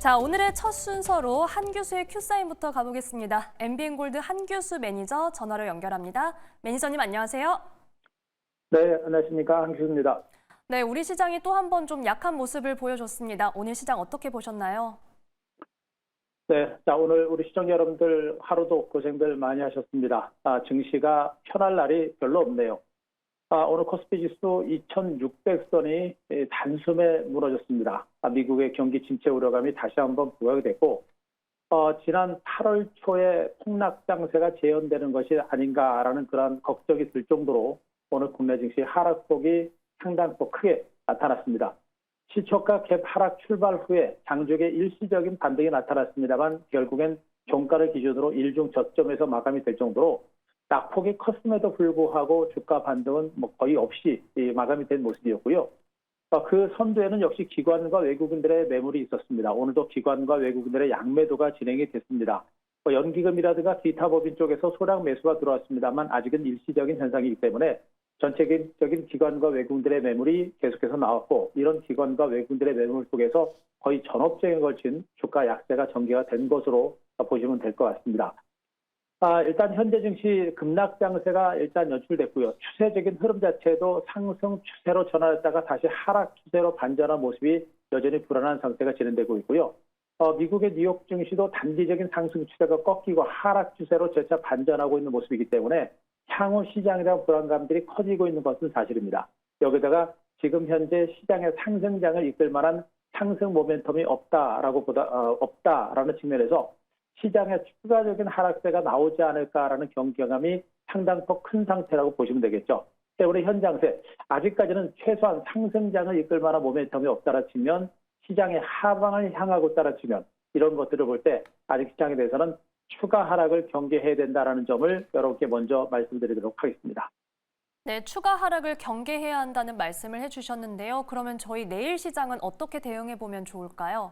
자, 오늘의 첫 순서로 한 교수의 큐사인부터 가보겠습니다. MBN골드 한 교수 매니저 전화로 연결합니다. 매니저님 안녕하세요. 네, 안녕하십니까. 한규수입니다. 네, 우리 시장이 또 한 번 좀 약한 모습을 보여줬습니다. 오늘 시장 어떻게 보셨나요? 네, 자, 오늘 우리 시청자 여러분들 하루도 고생들 많이 하셨습니다. 증시가 편할 날이 별로 없네요. 오늘 코스피 지수 2,600선이 단숨에 무너졌습니다. 미국의 경기 침체 우려감이 다시 한번 부각이 됐고, 지난 8월 초에 폭락 장세가 재현되는 것이 아닌가라는 그런 걱정이 들 정도로 오늘 국내 증시 하락폭이 상당폭 크게 나타났습니다. 시초가 갭 하락 출발 후에 장중에 일시적인 반등이 나타났습니다만 결국엔 종가를 기준으로 일중 저점에서 마감이 될 정도로 낙폭이 컸음에도 불구하고 주가 반등은 거의 없이 마감이 된 모습이었고요. 그 선두에는 역시 기관과 외국인들의 매물이 있었습니다. 오늘도 기관과 외국인들의 양매도가 진행이 됐습니다. 연기금이라든가 기타 법인 쪽에서 소량 매수가 들어왔습니다만 아직은 일시적인 현상이기 때문에 전체적인 기관과 외국인들의 매물이 계속해서 나왔고, 이런 기관과 외국인들의 매물 속에서 거의 전업종에 걸친 주가 약세가 전개가 된 것으로 보시면 될 것 같습니다. 일단 현재 증시 급락 장세가 일단 연출됐고요. 추세적인 흐름 자체도 상승 추세로 전환했다가 다시 하락 추세로 반전한 모습이 여전히 불안한 상태가 진행되고 있고요. 미국의 뉴욕 증시도 단기적인 상승 추세가 꺾이고 하락 추세로 재차 반전하고 있는 모습이기 때문에 향후 시장에 대한 불안감들이 커지고 있는 것은 사실입니다. 여기다가 지금 현재 시장의 상승장을 이끌 만한 상승 모멘텀이 없다라는 측면에서 시장의 추가적인 하락세가 나오지 않을까라는 경계감이 상당히 큰 상태라고 보시면 되겠죠. 때문에 현 장세, 아직까지는 최소한 상승장을 이끌 만한 모멘텀이 없다라 치면, 시장의 하방을 향하고 따라 치면, 이런 것들을 볼 때 아직 시장에 대해서는 추가 하락을 경계해야 된다는 점을 여러분께 먼저 말씀드리도록 하겠습니다. 네, 추가 하락을 경계해야 한다는 말씀을 해주셨는데요. 그러면 저희 내일 시장은 어떻게 대응해보면 좋을까요?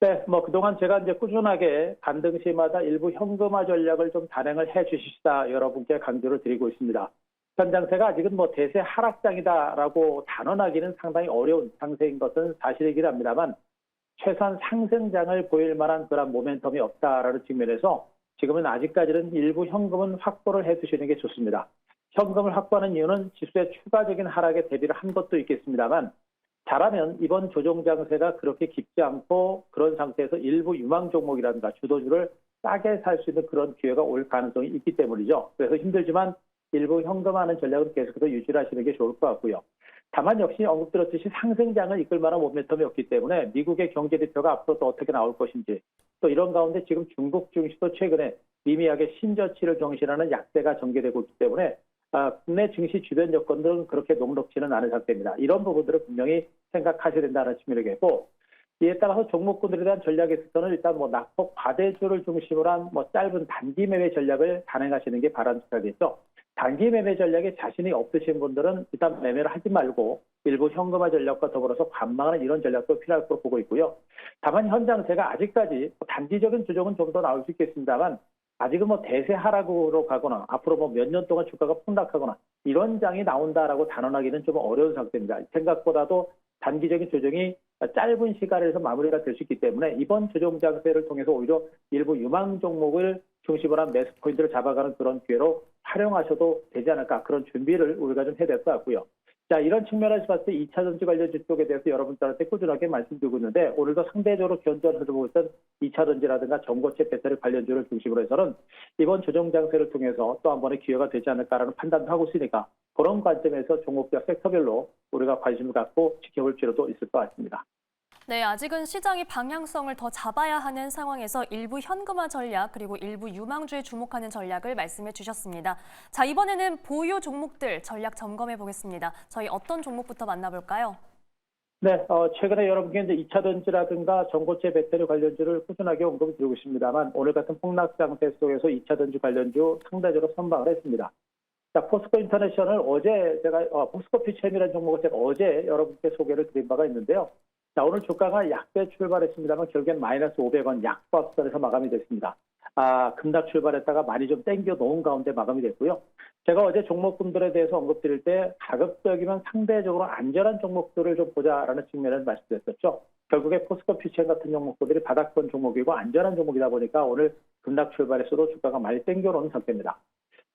네, 그동안 제가 이제 꾸준하게 반등 시마다 일부 현금화 전략을 좀 단행을 해 주시다 여러분께 강조를 드리고 있습니다. 현 장세가 아직은 대세 하락장이다라고 단언하기는 상당히 어려운 상태인 것은 사실이긴 합니다만, 최소한 상승장을 보일 만한 그런 모멘텀이 없다라는 측면에서 지금은 아직까지는 일부 현금은 확보를 해 두시는 게 좋습니다. 현금을 확보하는 이유는 지수의 추가적인 하락에 대비를 한 것도 있겠습니다만, 잘하면 이번 조정 장세가 그렇게 깊지 않고 그런 상태에서 일부 유망 종목이라든가 주도주를 싸게 살 수 있는 그런 기회가 올 가능성이 있기 때문이죠. 그래서 힘들지만 일부 현금화하는 전략을 계속해서 유지하시는 게 좋을 것 같고요. 다만 역시 언급드렸듯이 상승장을 이끌 만한 모멘텀이 없기 때문에 미국의 경제 지표가 앞으로 또 어떻게 나올 것인지, 또 이런 가운데 지금 중국 증시도 최근에 미미하게 신저치를 경신하는 약세가 전개되고 있기 때문에 국내 증시 주변 여건들은 그렇게 녹록지는 않은 상태입니다. 이런 부분들을 분명히 생각하셔야 된다는 측면이겠고, 이에 따라서 종목군들에 대한 전략에 있어서는 일단 낙폭 과대주를 중심으로 한 짧은 단기 매매 전략을 단행하시는 게 바람직하겠죠. 단기 매매 전략에 자신이 없으신 분들은 일단 매매를 하지 말고 일부 현금화 전략과 더불어서 관망하는 이런 전략도 필요할 거로 보고 있고요. 다만 현 장세가 아직까지 단기적인 조정은 좀 더 나올 수 있겠습니다만, 아직은 대세 하락으로 가거나 앞으로 몇 년 동안 주가가 폭락하거나 이런 장이 나온다라고 단언하기는 좀 어려운 상태입니다. 생각보다도 단기적인 조정이 짧은 시간에서 마무리가 될 수 있기 때문에 이번 조정 장세를 통해서 오히려 일부 유망 종목을 중심으로 한 매수 포인트를 잡아가는 그런 기회로 활용하셔도 되지 않을까, 그런 준비를 우리가 좀 해야 될 것 같고요. 자, 이런 측면에서 봤을 때 2차 전지 관련주 쪽에 대해서 여러분들한테 꾸준하게 말씀드리고 있는데, 오늘도 상대적으로 견전을 해보고 있던 2차 전지라든가 전고체 배터리 관련주를 중심으로 해서는 이번 조정 장세를 통해서 또 한 번의 기회가 되지 않을까라는 판단도 하고 있으니까, 그런 관점에서 종목별 섹터별로 우리가 관심을 갖고 지켜볼 필요도 있을 것 같습니다. 네, 아직은 시장이 방향성을 더 잡아야 하는 상황에서 일부 현금화 전략 그리고 일부 유망주에 주목하는 전략을 말씀해 주셨습니다. 자, 이번에는 보유 종목들 전략 점검해 보겠습니다. 저희 어떤 종목부터 만나볼까요? 네, 최근에 여러분께 이제 2차 전지라든가 전고체 배터리 관련주를 꾸준하게 언급을 드리고 있습니다만, 오늘 같은 폭락 장세 속에서 2차 전지 관련주 상대적으로 선방을 했습니다. 자, 포스코 인터내셔널 어제 포스코 피처엠이라는 종목을 제가 어제 여러분께 소개를 드린 바가 있는데요. 자, 오늘 주가가 약세 출발했습니다만 결국엔 마이너스 500원 약박선에서 마감이 됐습니다. 급락 출발했다가 많이 좀 땡겨 놓은 가운데 마감이 됐고요. 제가 어제 종목군들에 대해서 언급드릴 때 가급적이면 상대적으로 안전한 종목들을 좀 보자라는 측면에서 말씀드렸었죠. 결국에 포스코 퓨처 같은 종목들이 바닥권 종목이고 안전한 종목이다 보니까 오늘 급락 출발했어도 주가가 많이 땡겨놓은 상태입니다.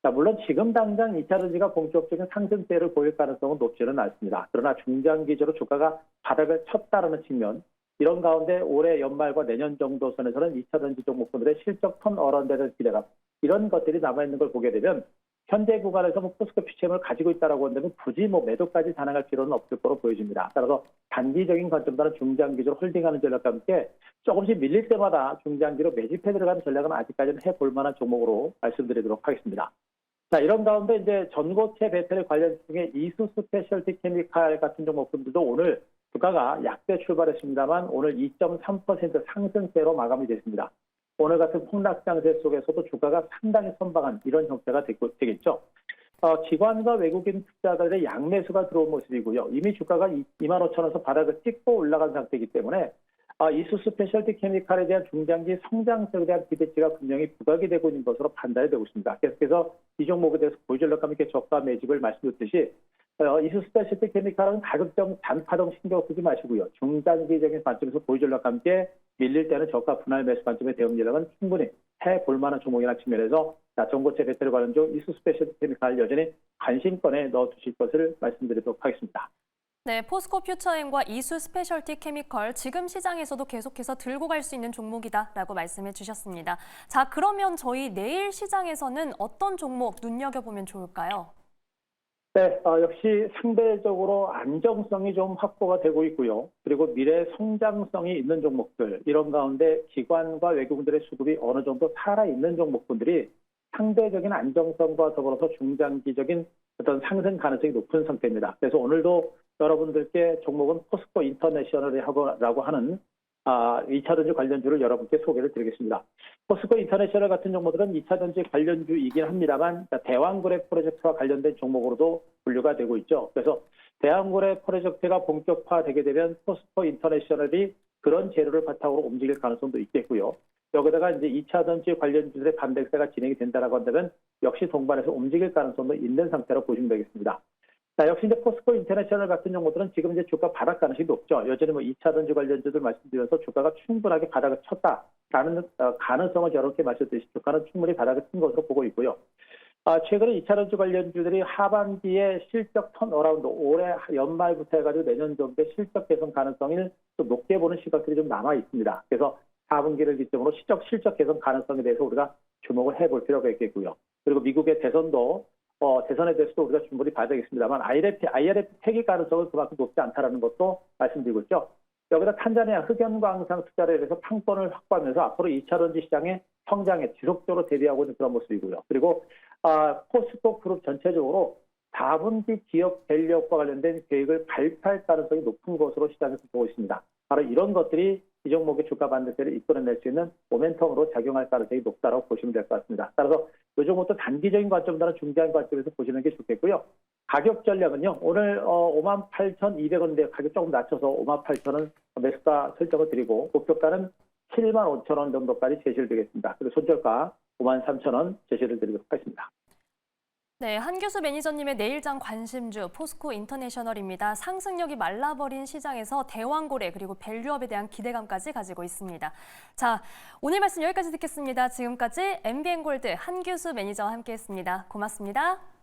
자, 물론 지금 당장 2차 전지가 본격적인 상승세를 보일 가능성은 높지는 않습니다. 그러나 중장기적으로 주가가 바닥을 쳤다라는 측면, 이런 가운데 올해 연말과 내년 정도 선에서는 2차 전지 종목들의 실적 턴어라운드에 기대감, 이런 것들이 남아있는 걸 보게 되면 현재 구간에서 포스코 퓨처를 가지고 있다라고 한다면 굳이 매도까지 단행할 필요는 없을 거로 보여집니다. 따라서 단기적인 관점보다는 중장기적으로 홀딩하는 전략과 함께 조금씩 밀릴 때마다 중장기로 매집해 들어가는 전략은 아직까지는 해볼 만한 종목으로 말씀드리도록 하겠습니다. 자, 이런 가운데 이제 전고체 배터리 관련 중에 이수 스페셜티 케미칼 같은 종목들도 오늘 주가가 약세 출발했습니다만 오늘 2.3% 상승세로 마감이 됐습니다. 오늘 같은 폭락장세 속에서도 주가가 상당히 선방한 이런 형태가 되겠죠. 기관과 외국인 투자자들의 양매수가 들어온 모습이고요. 이미 주가가 25,000원에서 바닥을 찍고 올라간 상태이기 때문에 이수 스페셜티 케미칼에 대한 중장기 성장성에 대한 기대치가 분명히 부각이 되고 있는 것으로 판단이 되고 있습니다. 계속해서 이 종목에 대해서 보유전략감 있게 저가 매집을 말씀드렸듯이 이수 스페셜티 케미칼은 가급적 단파동 신경 쓰지 마시고요. 중장기적인 관점에서 보유전략과 함께 밀릴 때는 저가 분할 매수 관점의 대응 전략은 충분히 해볼 만한 종목이라는 측면에서 전고체 배터리 관련주 이수 스페셜티 케미칼 여전히 관심권에 넣어두실 것을 말씀드리도록 하겠습니다. 네, 포스코 퓨처엠과 이수 스페셜티 케미컬 지금 시장에서도 계속해서 들고 갈 수 있는 종목이다라고 말씀해 주셨습니다. 자, 그러면 저희 내일 시장에서는 어떤 종목 눈여겨보면 좋을까요? 네, 역시 상대적으로 안정성이 좀 확보가 되고 있고요. 그리고 미래 성장성이 있는 종목들, 이런 가운데 기관과 외국인들의 수급이 어느 정도 살아있는 종목군들이 상대적인 안정성과 더불어서 중장기적인 어떤 상승 가능성이 높은 상태입니다. 그래서 오늘도 여러분들께 종목은 포스코 인터내셔널이라고 하는 2차 전지 관련주를 여러분께 소개를 드리겠습니다. 포스코 인터내셔널 같은 종목들은 2차 전지 관련주이긴 합니다만 대왕거래 프로젝트와 관련된 종목으로도 분류가 되고 있죠. 그래서 대왕거래 프로젝트가 본격화되게 되면 포스코 인터내셔널이 그런 재료를 바탕으로 움직일 가능성도 있겠고요. 여기다가 이제 2차 전지 관련주들의 반백세가 진행이 된다라고 한다면 역시 동반해서 움직일 가능성도 있는 상태로 보시면 되겠습니다. 자, 역시 이제 포스코 인터내셔널 같은 종목들은 지금 이제 주가 바닥 가능성이 높죠. 여전히 2차 전지 관련주들 말씀드려서 주가가 충분하게 바닥을 쳤다라는 가능성을 여러 개 말씀드렸듯이 주가는 충분히 바닥을 친 것으로 보고 있고요. 최근에 2차 전지 관련주들이 하반기에 실적 턴어라운드, 올해 연말부터 해가지고 내년 정도에 실적 개선 가능성을 좀 높게 보는 시각들이 좀 남아 있습니다. 그래서 4분기를 기점으로 실적 개선 가능성에 대해서 우리가 주목을 해볼 필요가 있겠고요. 그리고 미국의 대선도 대선에 대해서도 우리가 충분히 봐야 되겠습니다만 IRF 폐기 가능성은 그만큼 높지 않다는 것도 말씀드리고 있죠. 여기다 탄자니아 흑연광산 투자를 해서 상권을 확보하면서 앞으로 2차 전지 시장의 성장에 지속적으로 대비하고 있는 그런 모습이고요. 그리고 포스코 그룹 전체적으로 4분기 기업 밸류업과 관련된 계획을 발표할 가능성이 높은 것으로 시장에서 보고 있습니다. 바로 이런 것들이 이 종목의 주가 반등세를 이끌어낼 수 있는 모멘텀으로 작용할 가능성이 높다고 보시면 될 것 같습니다. 따라서 이 종목도 단기적인 관점보다는 중장기 관점에서 보시는 게 좋겠고요. 가격 전략은요. 오늘 58,200원인데 가격 조금 낮춰서 58,000원 매수가 설정을 드리고 목표가는 75,000원 정도까지 제시를 드리겠습니다. 그리고 손절가 53,000원 제시를 드리도록 하겠습니다. 네, 한규수 매니저님의 내일장 관심주 포스코 인터내셔널입니다. 상승력이 말라버린 시장에서 대왕고래 그리고 밸류업에 대한 기대감까지 가지고 있습니다. 자, 오늘 말씀 여기까지 듣겠습니다. 지금까지 MBN골드 한규수 매니저와 함께했습니다. 고맙습니다.